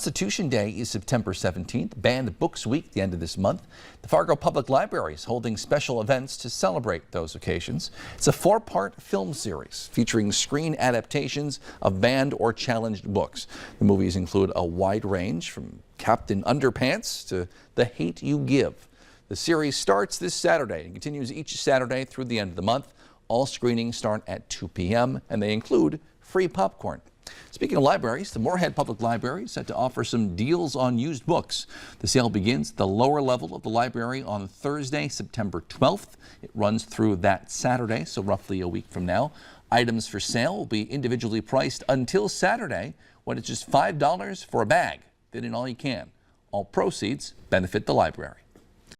Constitution Day is September 17th, Banned Books Week the end of this month. The Fargo Public Library is holding special events to celebrate those occasions. It's a 4-part film series featuring screen adaptations of banned or challenged books. The movies include a wide range from Captain Underpants to The Hate U Give. The series starts this Saturday and continues each Saturday through the end of the month. All screenings start at 2 p.m. and they include free popcorn. Speaking of libraries, the Moorhead Public Library is set to offer some deals on used books. The sale begins at the lower level of the library on Thursday, September 12th. It runs through that Saturday, so roughly a week from now. Items for sale will be individually priced until Saturday, when it's just $5 for a bag. Fit in all you can. All proceeds benefit the library.